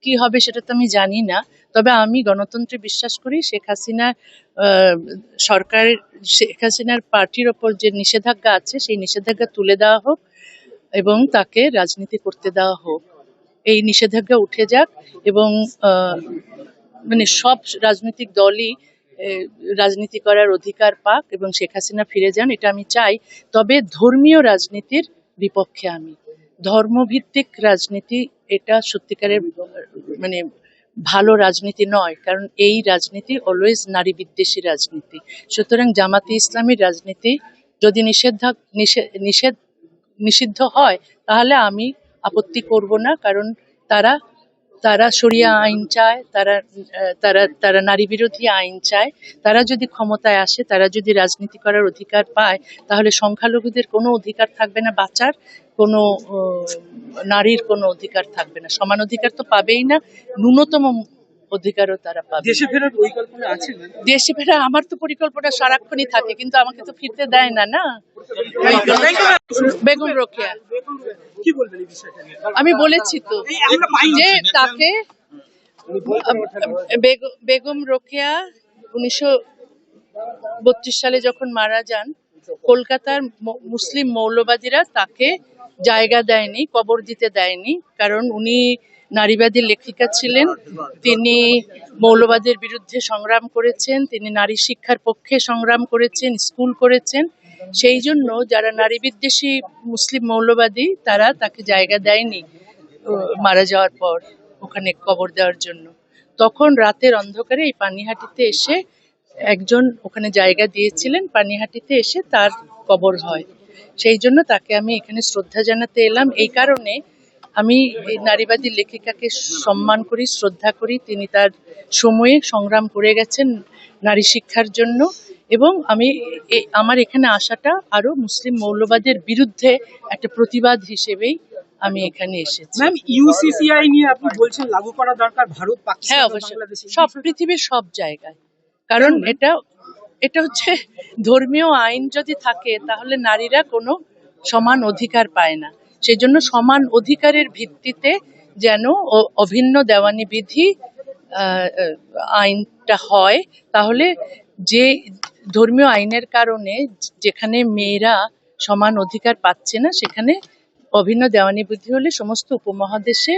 কি হবে সেটা তো আমি জানি না, তবে আমি গণতন্ত্রে বিশ্বাস করি। সরকারের শেখ হাসিনার পার্টির ওপর যে নিষেধাজ্ঞা আছে সেই নিষেধাজ্ঞা তুলে দেওয়া হোক এবং তাকে রাজনীতি করতে দেওয়া হোক। এই নিষেধাজ্ঞা উঠে যাক এবং মানে সব রাজনৈতিক দলই রাজনীতি করার অধিকার পাক এবং শেখ হাসিনা ফিরে যান, এটা আমি চাই। তবে ধর্মীয় রাজনীতির বিপক্ষে আমি। ধর্মভিত্তিক রাজনীতি এটা সত্যিকারের মানে ভালো রাজনীতি নয়, কারণ এই রাজনীতি অলওয়েজ নারী বিদ্বেষী রাজনীতি। সুতরাং জামাতে ইসলামীর রাজনীতি যদি নিষিদ্ধ হয় তাহলে আমি আপত্তি করব না, কারণ তারা তারা শরিয়া আইন চায়, তারা নারী বিরোধী আইন চায়। তারা যদি ক্ষমতায় আসে, তারা যদি রাজনীতি করার অধিকার পায়, তাহলে সংখ্যালঘুদের কোনো অধিকার থাকবে না বাঁচার, কোনো নারীর কোনো অধিকার থাকবে না। সমান অধিকার তো পাবেই না, ন্যূনতম অধিকারও তারা পাবে। দেশে ফেরার পরিকল্পনা আছে? দেশে ফেরা আমার তো পরিকল্পনা সারাক্ষণই থাকে, কিন্তু আমাকে তো ফিরতে দেয় না। না, বেগম রোকেয়া, কি বলবেন এই বিষয়টা নিয়ে? আমি বলেছি তো যে তাকে বেগম রোকেয়া 1932 সালে যখন মারা যান, কলকাতার মুসলিম মৌলবাদীরা তাকে জায়গা দেয়নি, কবর দিতে দেয়নি, কারণ উনি নারীবাদী লেখিকা ছিলেন। তিনি মৌলবাদের বিরুদ্ধে সংগ্রাম করেছেন, তিনি নারী শিক্ষার পক্ষে সংগ্রাম করেছেন, স্কুল করেছেন। সেই জন্য যারা নারী বিদ্বেষী মুসলিম মৌলবাদী তারা তাকে জায়গা দেয়নি মারা যাওয়ার পর ওখানে কবর দেওয়ার জন্য। তখন রাতের অন্ধকারে এই পানিহাটিতে এসে একজন ওখানে জায়গা দিয়েছিলেন, পানিহাটিতে এসে তার কবর হয়। সেই জন্য তাকে আমি এখানে শ্রদ্ধা জানাতে এলাম। এই কারণে আমি এই নারীবাদী লেখিকাকে সম্মান করি, শ্রদ্ধা করি। তিনি তার সময়ে সংগ্রাম করে গেছেন নারী শিক্ষার জন্য, এবং আমার এখানে আসাটা আরো মুসলিম মৌলবাদের বিরুদ্ধে একটা প্রতিবাদ হিসেবেই আমি এখানে এসেছি। ম্যাম, ইউসিসিআই নিয়ে আপনি বলছেন লাগু করা দরকার ভারত পাকিস্তান। হ্যাঁ, অবশ্যই, সব পৃথিবীর সব জায়গায়, কারণ এটা হচ্ছে ধর্মীয় আইন যদি থাকে তাহলে নারীরা কোনো সমান অধিকার পায় না। সেই জন্য সমান অধিকারের ভিত্তিতে যেন অভিন্ন দেওয়ানি বিধি আইনটা হয়, তাহলে যে ধর্মীয় আইনের কারণে যেখানে মেয়েরা সমান অধিকার পাচ্ছে না সেখানে অভিন্ন দেওয়ানি বিধি হলে সমস্ত উপমহাদেশে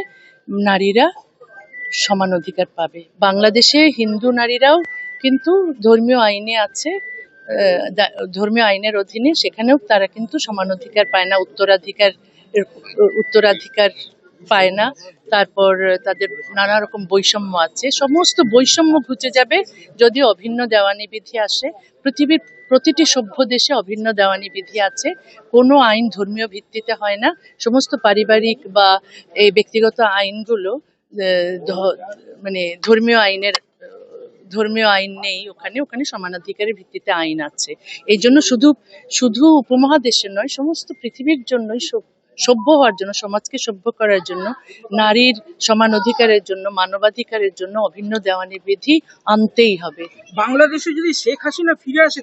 নারীরা সমান অধিকার পাবে। বাংলাদেশে হিন্দু নারীরাও কিন্তু ধর্মীয় আইনে আছে, ধর্মীয় আইনের অধীনে সেখানেও তারা কিন্তু সমান অধিকার পায় না, উত্তরাধিকার পায় না। তারপর তাদের নানা রকম বৈষম্য আছে। সমস্ত বৈষম্য ঘুচে যাবে যদি অভিন্ন দেওয়ানি বিধি আসে। পৃথিবীর প্রতিটি সভ্য দেশে অভিন্ন দেওয়ানি বিধি আছে। কোনো আইন ধর্মীয় ভিত্তিতে হয় না। সমস্ত পারিবারিক বা এই ব্যক্তিগত আইনগুলো মানে ধর্মীয় আইন নেই ওখানে সমানাধিকারের ভিত্তিতে আইন আছে। এই জন্য শুধু উপমহাদেশের নয়, সমস্ত পৃথিবীর জন্যই সভ্য হওয়ার জন্য, সমাজকে সভ্য করার জন্য, নারীর সমান অধিকারের জন্য, মানবাধিকারের জন্য অভিন্ন দেওয়ানি বিধি আনতেই হবে। বাংলাদেশে যদি শেখ হাসিনা ফিরে আসে